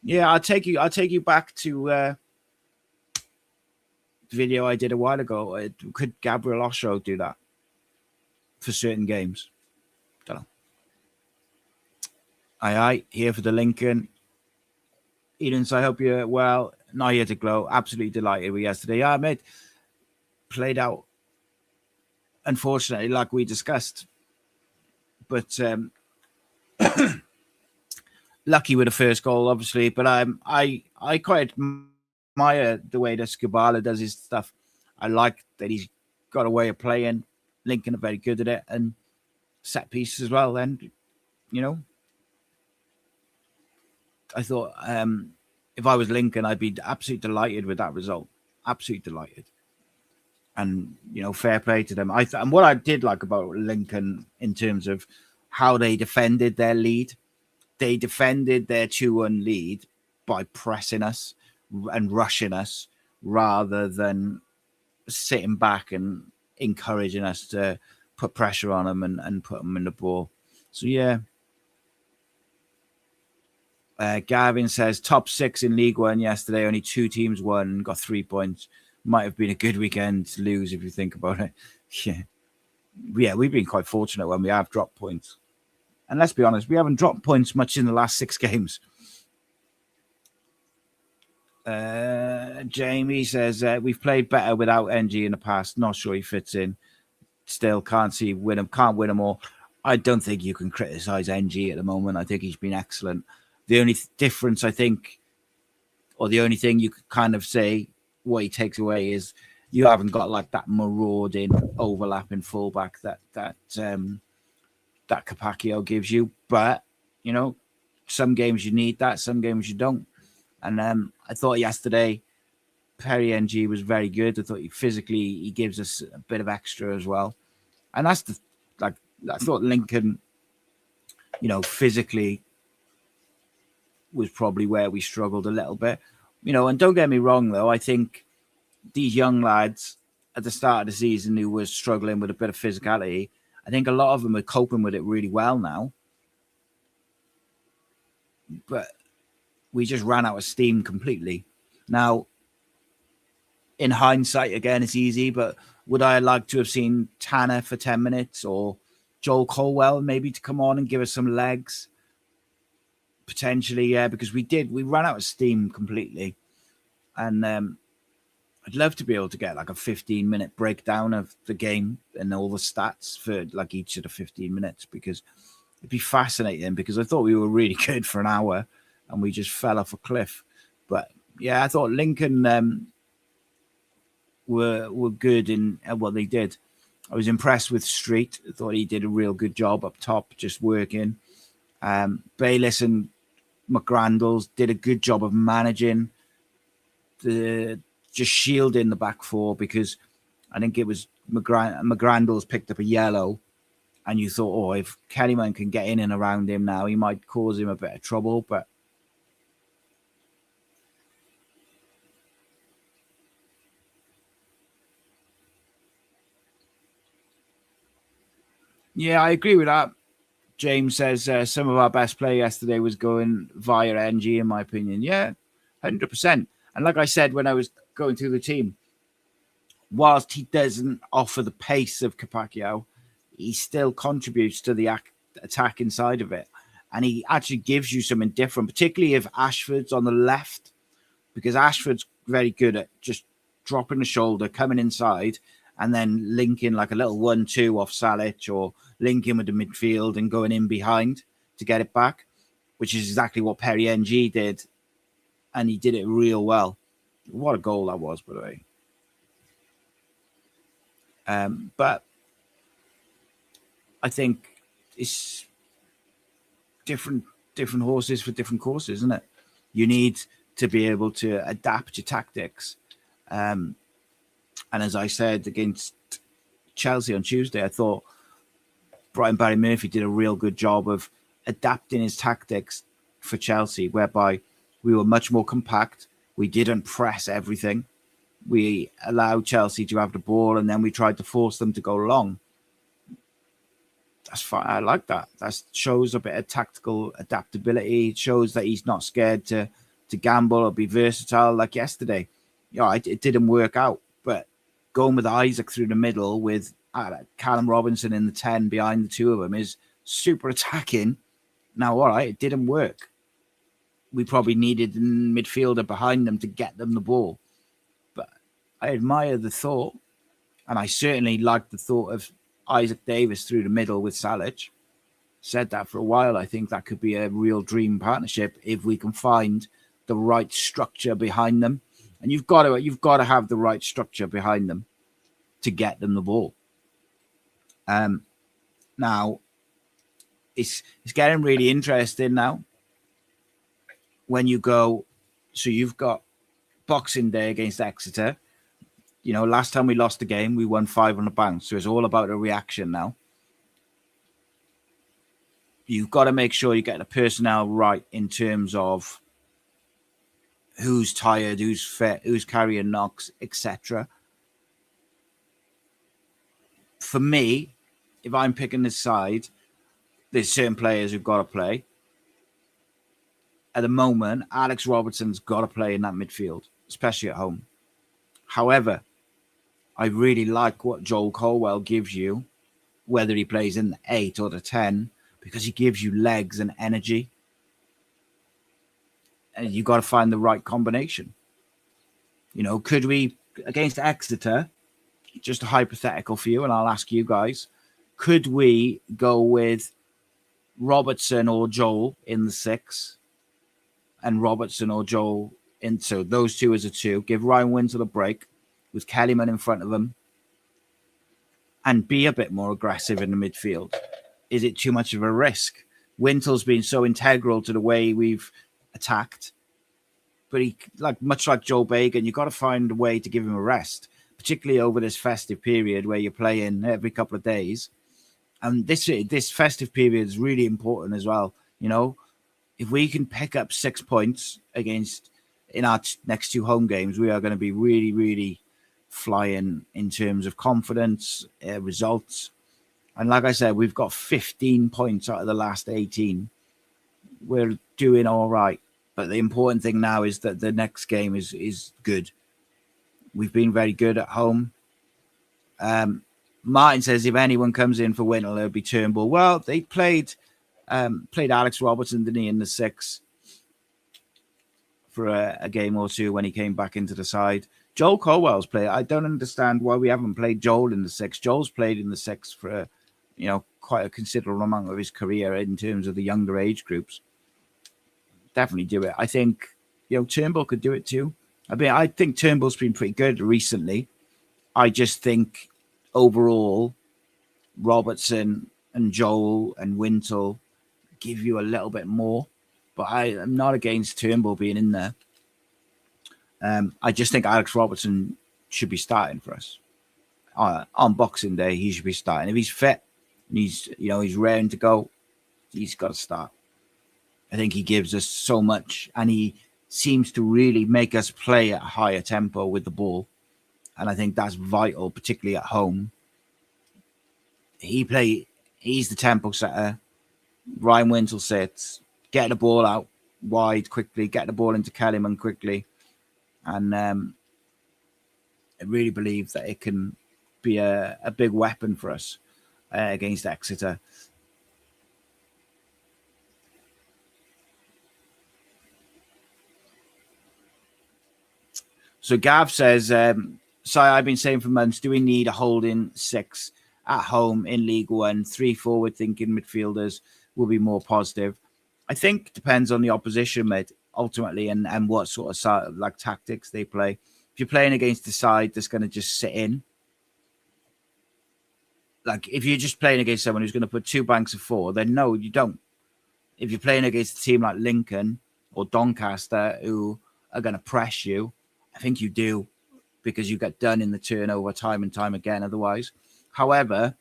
Speaker 1: Yeah, I'll take you back to the video I did a while ago. Could Gabriel Osho do that for certain games? Don't know. Aye, here for the Lincoln. Eden, so I hope you're well. Not here to glow. Absolutely delighted with yesterday. Yeah, mate. Played out, unfortunately, like we discussed. But lucky with the first goal, obviously. But I quite admire the way that Skubala does his stuff. I like that he's got a way of playing. Lincoln are very good at it, and set pieces as well. And I thought if I was Lincoln, I'd be absolutely delighted with that result. Absolutely delighted. And fair play to them. And what I did like about Lincoln in terms of how they defended their lead. They defended their 2-1 lead by pressing us and rushing us rather than sitting back and encouraging us to put pressure on them and put them in the ball. So, yeah. Gavin says, top 6 in League One yesterday. Only 2 teams won and got 3 points. Might have been a good weekend to lose if you think about it. Yeah, we've been quite fortunate when we have dropped points. And let's be honest, we haven't dropped points much in the last 6 games. Jamie says, we've played better without NG in the past. Not sure he fits in. Still can't win them all. I don't think you can criticize NG at the moment. I think he's been excellent. The only difference, I think, or the only thing you could kind of say what he takes away is you haven't got like that marauding, overlapping fullback that Capaccio gives you. But, some games you need that, some games you don't. And I thought yesterday, Perry NG was very good. I thought he gives us a bit of extra as well. And that's I thought Lincoln, physically was probably where we struggled a little bit. And don't get me wrong, though, I think these young lads at the start of the season who were struggling with a bit of physicality, I think a lot of them are coping with it really well now. But we just ran out of steam completely. Now, in hindsight, again, it's easy, but would I like to have seen Tanner for 10 minutes or Joel Colwell maybe to come on and give us some legs. Potentially, yeah, because we ran out of steam completely. And I'd love to be able to get like a 15-minute breakdown of the game and all the stats for like each of the 15 minutes, because it'd be fascinating, because I thought we were really good for an hour and we just fell off a cliff. But yeah, I thought Lincoln were good in what they did. I was impressed with Street. I thought he did a real good job up top, just working. Bayliss and McGrandles did a good job of managing just shielding the back four, because I think it was McGrandles picked up a yellow, and you thought, oh, if Kellyman can get in and around him now, he might cause him a bit of trouble. But yeah, I agree with that. James says some of our best play yesterday was going via NG, in my opinion. Yeah, 100%. And like I said, when I was going through the team, whilst he doesn't offer the pace of Capaccio, he still contributes to the attack inside of it. And he actually gives you something different, particularly if Ashford's on the left, because Ashford's very good at just dropping the shoulder, coming inside, and then linking like a little 1-2 off Salic, or linking with the midfield and going in behind to get it back, which is exactly what Perry NG did. And he did it real well. What a goal that was, by the way. But I think it's different horses for different courses, isn't it? You need to be able to adapt your tactics. And as I said against Chelsea on Tuesday, I thought Brian Barry Murphy did a real good job of adapting his tactics for Chelsea, whereby we were much more compact. We didn't press everything. We allowed Chelsea to have the ball, and then we tried to force them to go long. That's fine. I like that. That shows a bit of tactical adaptability. It shows that he's not scared to gamble or be versatile like yesterday. Yeah, it didn't work out, but going with Isaac through the middle with Callum Robinson in the 10 behind the two of them is super attacking. Now, all right, it didn't work. We probably needed a midfielder behind them to get them the ball. But I admire the thought, and I certainly like the thought of Isaac Davis through the middle with Salic. Said that for a while. I think that could be a real dream partnership if we can find the right structure behind them. And you've got to have the right structure behind them to get them the ball. Now, it's getting really interesting now. When you go, so you've got Boxing Day against Exeter. You know, last time we lost the game, we won 5 on the bounce. So it's all about a reaction now. You've got to make sure you get the personnel right in terms of who's tired, who's fit, who's carrying knocks, etc. For me, if I'm picking this side, there's certain players who've got to play. At the moment, Alex Robertson's got to play in that midfield, especially at home. However, I really like what Joel Colwell gives you, whether he plays in the 8 or the 10, because he gives you legs and energy. And you've got to find the right combination. You know, could we, against Exeter, just a hypothetical for you, and I'll ask you guys, could we go with Robertson or Joel in the 6, and Robertson or Joel in, so those two as a 2, give Ryan Wintle a break with Kellyman in front of him, and be a bit more aggressive in the midfield? Is it too much of a risk? Wintle's been so integral to the way we've attacked, but he, much like Joe Bagan, you've got to find a way to give him a rest, particularly over this festive period where you're playing every couple of days. And this festive period is really important as well. You know, if we can pick up 6 points in our next 2 home games, we are going to be really, really flying in terms of confidence, results. And like I said, we've got 15 points out of the last 18. We're doing all right. But the important thing now is that the next game is good. We've been very good at home. Martin says if anyone comes in for Wintle, it'll be Turnbull. Well, they played Alex Robertson, didn't he, in the 6 for a game or two when he came back into the side. Joel Colwell's played. I don't understand why we haven't played Joel in the 6. Joel's played in the 6 for quite a considerable amount of his career in terms of the younger age groups. Definitely do it. I think Turnbull could do it too. I think Turnbull's been pretty good recently. I just think overall, Robertson and Joel and Wintle give you a little bit more. But I am not against Turnbull being in there. I just think Alex Robertson should be starting for us. On Boxing Day, he should be starting. If he's fit and he's raring to go, he's got to start. I think he gives us so much, and he seems to really make us play at a higher tempo with the ball. And I think that's vital, particularly at home. He's the tempo setter. Ryan Wintle sits, get the ball out wide quickly, get the ball into Kellyman quickly. And I really believe that it can be a big weapon for us against Exeter. So Gav says, I've been saying for months, do we need a holding 6 at home in League One? 3 forward-thinking midfielders will be more positive. I think it depends on the opposition, mate, ultimately, and what sort of tactics they play. If you're playing against a side that's going to just sit in, like if you're just playing against someone who's going to put 2 banks of 4, then no, you don't. If you're playing against a team like Lincoln or Doncaster who are going to press you, I think you do, because you get done in the turnover time and time again otherwise. However,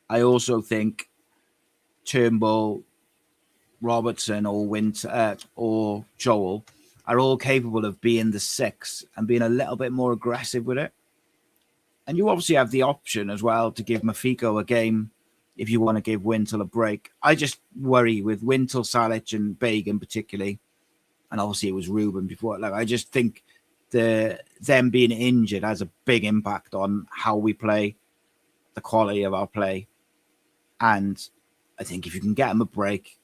Speaker 1: I also think Turnbull, Robertson or Winter or Joel are all capable of being the 6 and being a little bit more aggressive with it. And you obviously have the option as well to give Mafiko a game if you want to give Wintle a break. I just worry with Wintle, Salic and Bagan particularly, and obviously it was Ruben before. I just think them being injured has a big impact on how we play, the quality of our play. And I think if you can get them a break,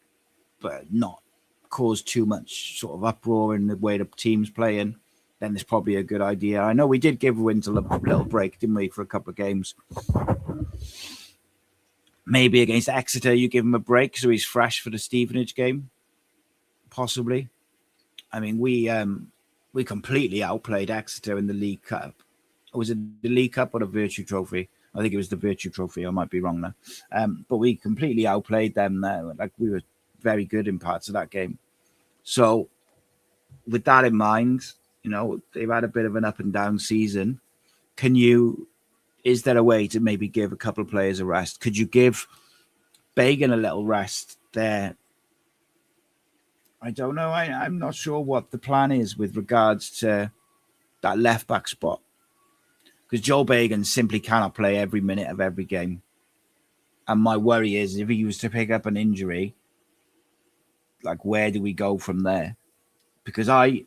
Speaker 1: but not cause too much sort of uproar in the way the team's playing, then it's probably a good idea. I know we did give Wintle a little break, didn't we, for a couple of games. Maybe against Exeter, you give him a break so he's fresh for the Stevenage game. Possibly. I mean, we completely outplayed Exeter in the League Cup. Was it the League Cup or the Virtue Trophy? I think it was the Virtue Trophy. I might be wrong there. But we completely outplayed them there. We were very good in parts of that game. So with that in mind, they've had a bit of an up and down season. Is there a way to maybe give a couple of players a rest? Could you give Bagan a little rest there? I don't know. I'm not sure what the plan is with regards to that left back spot, because Joel Bagan simply cannot play every minute of every game. And my worry is if he was to pick up an injury, where do we go from there? Because I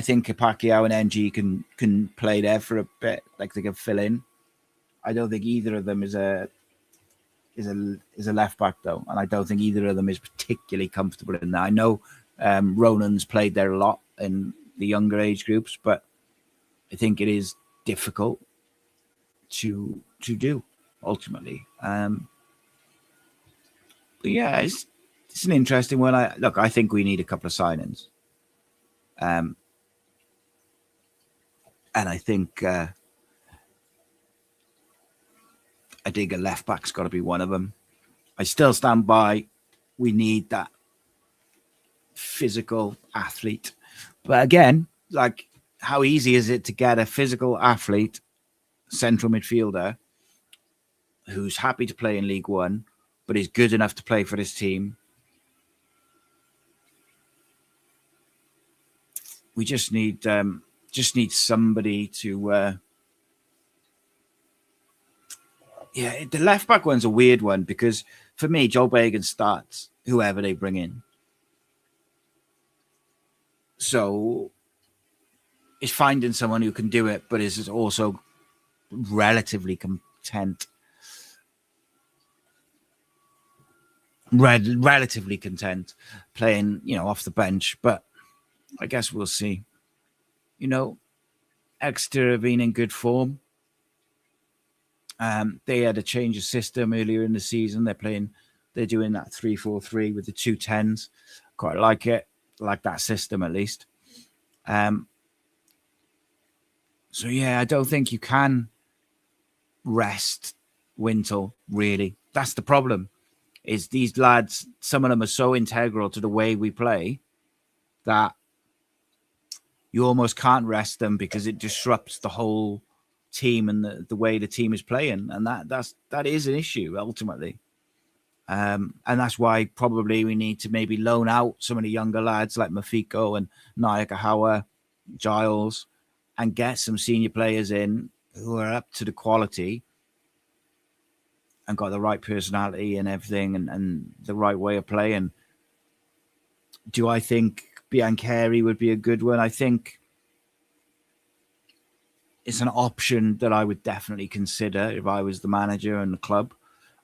Speaker 1: think Pacquiao and NG can play there for a bit, they can fill in. I don't think either of them is a left back though, and I don't think either of them is particularly comfortable in that. I know Ronan's played there a lot in the younger age groups, but I think it is difficult to do ultimately. But yeah, it's an interesting one. I think we need a couple of signings, and I think. I think a left back's got to be one of them. I still stand by. We need that physical athlete. But again, how easy is it to get a physical athlete, central midfielder, who's happy to play in League One, but is good enough to play for this team? We just need somebody to. Yeah, the left back one's a weird one because for me, Joel Bagan starts whoever they bring in. So it's finding someone who can do it, but is also relatively relatively content playing, off the bench. But I guess we'll see. Exeter have been in good form. They had a change of system earlier in the season. They're doing that 3-4-3 with the 2 10s. Quite like it. Like that system at least. So yeah, I don't think you can rest Wintle, really. That's the problem. Is these lads, some of them are so integral to the way we play that you almost can't rest them because it disrupts the whole team and the way the team is playing. And that is an issue ultimately. And that's why probably we need to maybe loan out some of the younger lads like Mafiko and Nyakahawa, Giles, and get some senior players in who are up to the quality and got the right personality and everything and the right way of playing. Do I think Biancheri would be a good one? I think it's an option that I would definitely consider if I was the manager and the club,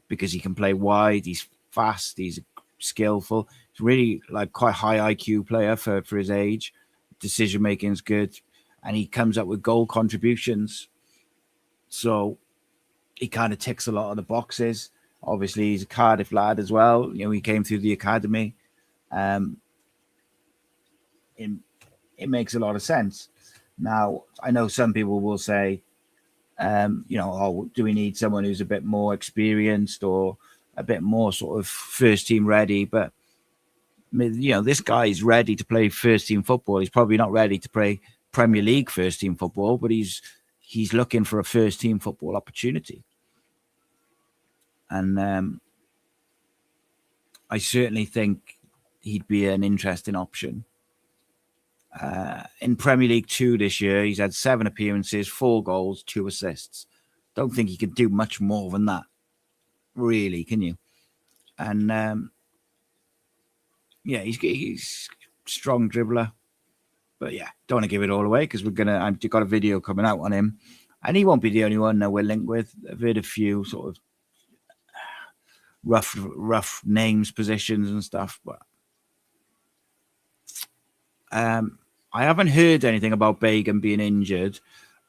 Speaker 1: because he can play wide, he's fast, he's skillful. He's really like quite high IQ player for his age. Decision making is good, and he comes up with goal contributions. So he kind of ticks a lot of the boxes. Obviously, he's a Cardiff lad as well. He came through the academy. It makes a lot of sense. Now, I know some people will say, do we need someone who's a bit more experienced or a bit more sort of first team ready? But, this guy is ready to play first team football. He's probably not ready to play Premier League first team football, but he's looking for a first team football opportunity. And I certainly think he'd be an interesting option. In Premier League 2 this year, he's had 7 appearances, 4 goals, 2 assists. Don't think he can do much more than that, really, can you? And he's a strong dribbler. But yeah, don't want to give it all away because I've got a video coming out on him, and he won't be the only one that we're linked with. I've heard a few sort of rough names, positions, and stuff, but I haven't heard anything about Bagan being injured.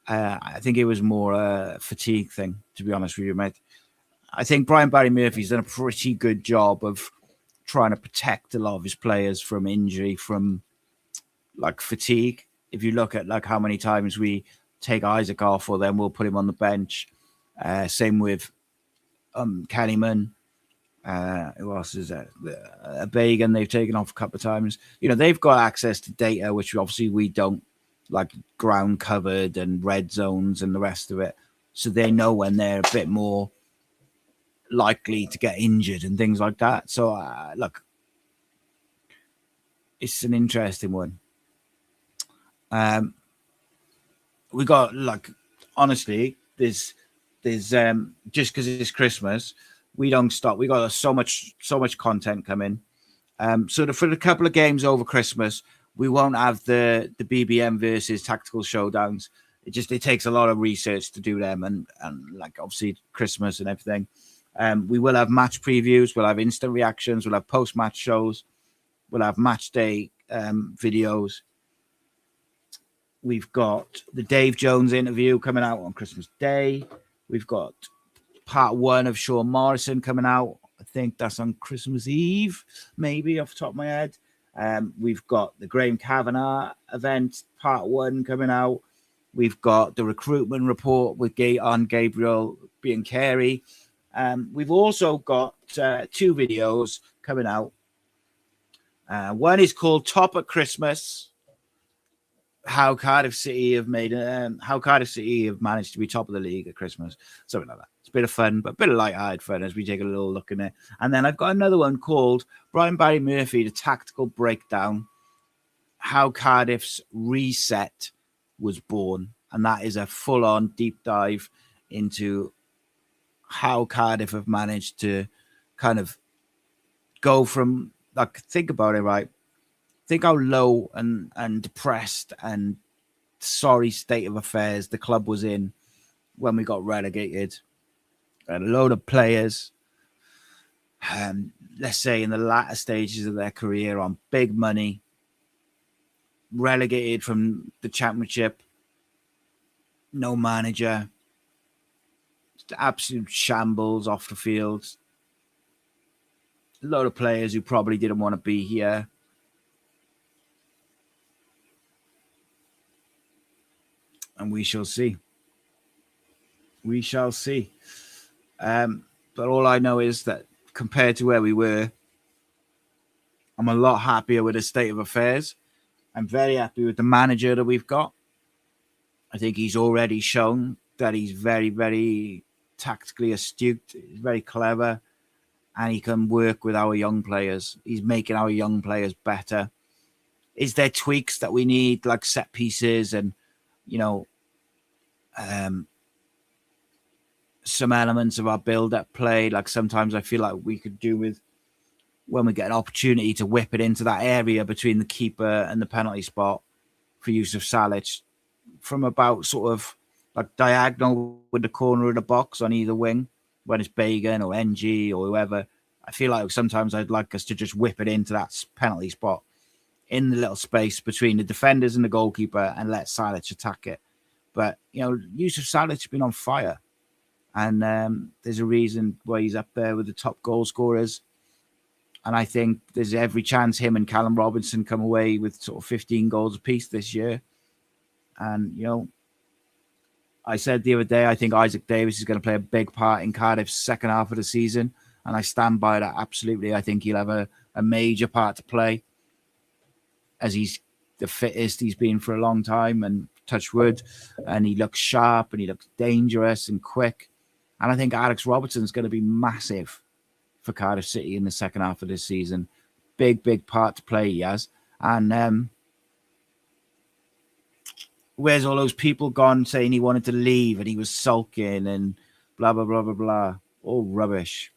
Speaker 1: I think it was more a fatigue thing, to be honest with you, mate. I think Brian Barry Murphy's done a pretty good job of trying to protect a lot of his players from injury, from like fatigue. If you look at like how many times we take Isaac off, or then we'll put him on the bench. Same with Kennyman. Who else is there? Bagan, they've taken off a couple of times. They've got access to data, which obviously we don't, like ground covered and red zones and the rest of it. So they know when they're a bit more likely to get injured and things like that. So, look, it's an interesting one. We got, like, honestly, there's just because it's Christmas, we don't stop. We got so much content coming. So for the couple of games over Christmas, we won't have the BBM versus tactical showdowns. It takes a lot of research to do them, and like obviously Christmas and everything. We will have match previews. We'll have instant reactions. We'll have post-match shows. We'll have match day videos. We've got the Dave Jones interview coming out on Christmas Day. We've got part 1 of Sean Morrison coming out. I think that's on Christmas Eve, maybe off the top of my head. We've got the Graham Kavanagh event, part 1 coming out. We've got the recruitment report with Gabriel Biancheri. We've also got 2 videos coming out. One is called Top at Christmas. How Cardiff City have managed to be top of the league at Christmas, something like that. It's a bit of fun, but a bit of light-hearted fun as we take a little look in it. And then I've got another one called Brian Barry Murphy, the tactical breakdown, how Cardiff's reset was born, and that is a full-on deep dive into how Cardiff have managed to kind of go from, like, think about it, right? Think how low and depressed and sorry state of affairs the club was in when we got relegated. A load of players, let's say in the latter stages of their career, on big money, relegated from the Championship, no manager, absolute shambles off the field. A load of players who probably didn't want to be here. And we shall see. We shall see. But all I know is that compared to where we were, I'm a lot happier with the state of affairs. I'm very happy with the manager that we've got. I think he's already shown that he's very, very tactically astute, he's very clever, and he can work with our young players. He's making our young players better. Is there tweaks that we need, like set pieces and, some elements of our build-up play? Like sometimes I feel like we could do with when we get an opportunity to whip it into that area between the keeper and the penalty spot for Yusuf Salic from about sort of like diagonal with the corner of the box on either wing when it's Bagan or NG or whoever. I feel like sometimes I'd like us to just whip it into that penalty spot in the little space between the defenders and the goalkeeper and let Salic attack it. But, Yusuf Salic has been on fire. And there's a reason why he's up there with the top goal scorers. And I think there's every chance him and Callum Robinson come away with sort of 15 goals apiece this year. And, I said the other day, I think Isaac Davis is going to play a big part in Cardiff's second half of the season. And I stand by that absolutely. I think he'll have a major part to play as he's the fittest he's been for a long time, and touch wood. And he looks sharp and he looks dangerous and quick. And I think Alex Robertson is going to be massive for Cardiff City in the second half of this season. Big, big part to play he has. And where's all those people gone saying he wanted to leave and he was sulking and blah, blah, blah, blah, blah. All rubbish.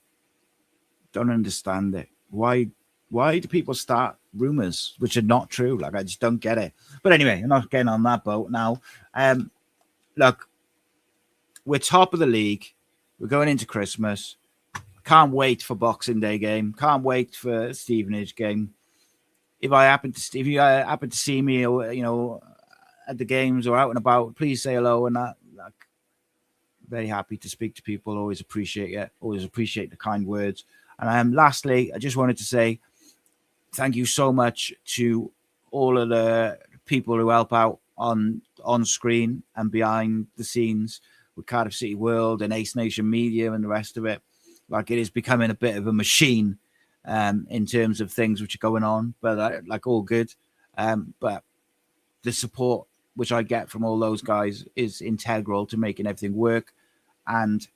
Speaker 1: Don't understand it. Why do people start rumours which are not true? Like, I just don't get it. But anyway, I'm not getting on that boat now. Look, we're top of the league. We're going into Christmas. Can't wait for Boxing Day game. Can't wait for Stevenage game. If you happen to see me, or at the games or out and about, please say hello. And that, like, very happy to speak to people. Always appreciate it. Always appreciate the kind words. And lastly, I just wanted to say thank you so much to all of the people who help out on screen and behind the scenes with Cardiff City World and Ace Nation Media and the rest of it. Like, it is becoming a bit of a machine in terms of things which are going on, but like all good. But the support which I get from all those guys is integral to making everything work. And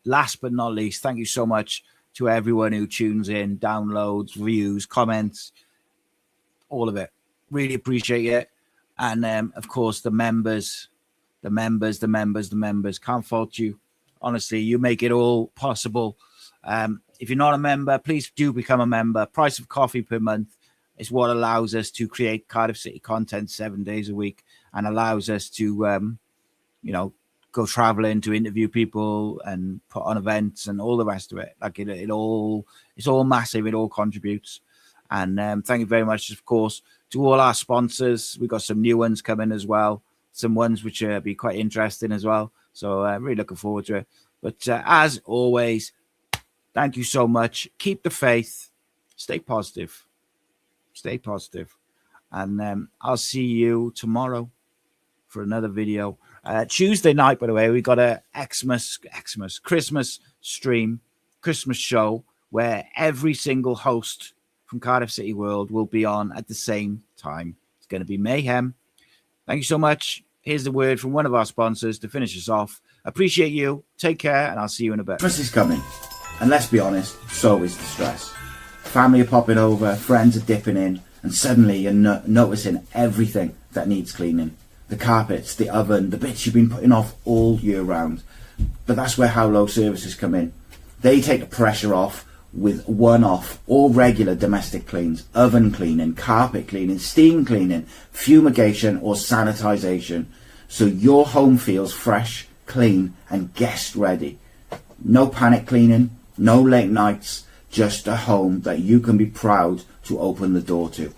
Speaker 1: last but not least, thank you so much to everyone who tunes in, downloads, views, comments, all of it. Really appreciate it. And of course, the members. Can't fault you. Honestly, you make it all possible. If you're not a member, please do become a member. Price of coffee per month is what allows us to create Cardiff City content 7 days a week and allows us to, go traveling to interview people and put on events and all the rest of it. Like it's all massive. It all contributes. And thank you very much, of course, to all our sponsors. We've got some new ones coming as well. Some ones which will be quite interesting as well. So really looking forward to it. But as always, thank you so much. Keep the faith. Stay positive. And I'll see you tomorrow for another video. Tuesday night, by the way, we got a Christmas stream, Christmas show, where every single host from Cardiff City World will be on at the same time. It's going to be mayhem. Thank you so much. Here's the word from one of our sponsors to finish us off. Appreciate you. Take care, and I'll see you in a bit. Christmas is coming, and let's be honest, so is the stress. Family are popping over, friends are dipping in, and suddenly you're noticing everything that needs cleaning. The carpets, the oven, the bits you've been putting off all year round. But that's where How Low Services come in. They take the pressure off with one-off or regular domestic cleans, oven cleaning, carpet cleaning, steam cleaning, fumigation or sanitization, so your home feels fresh, clean and guest ready. No panic cleaning, no late nights, just a home that you can be proud to open the door to.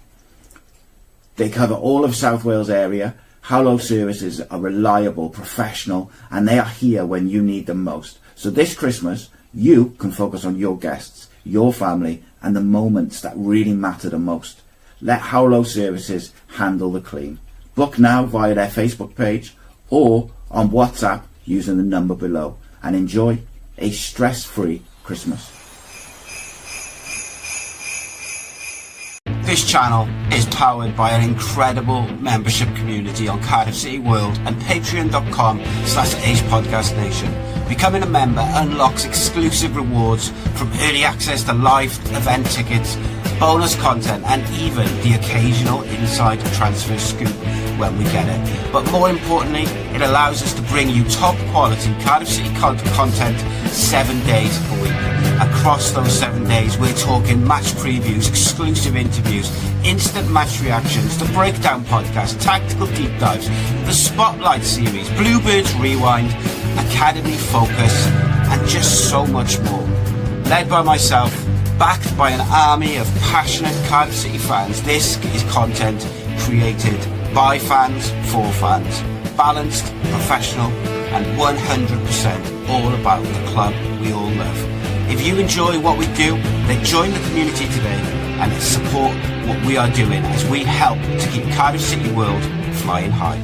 Speaker 1: They cover all of South Wales area. Howlo services are reliable, professional, and they are here when you need them most. So this Christmas, you can focus on your guests, your family, and the moments that really matter the most. Let Howlo Services handle the clean. Book now via their Facebook page or on WhatsApp using the number below, and enjoy a stress-free Christmas. This channel is powered by an incredible membership community on Cardiff City World and patreon.com/AcePodcastNation. Becoming a member unlocks exclusive rewards from early access to live event tickets, bonus content, and even the occasional inside transfer scoop when we get it. But more importantly, it allows us to bring you top quality Cardiff City content 7 days a week. Across those 7 days, we're talking match previews, exclusive interviews, instant match reactions, the breakdown podcast, tactical deep dives, the spotlight series, Bluebirds Rewind, Academy Focus, and just so much more. Led by myself, backed by an army of passionate Cardiff City fans, this is content created by fans for fans. Balanced, professional, and 100% all about the club we all love. If you enjoy what we do, then join the community today and support what we are doing as we help to keep Cardiff City World flying high.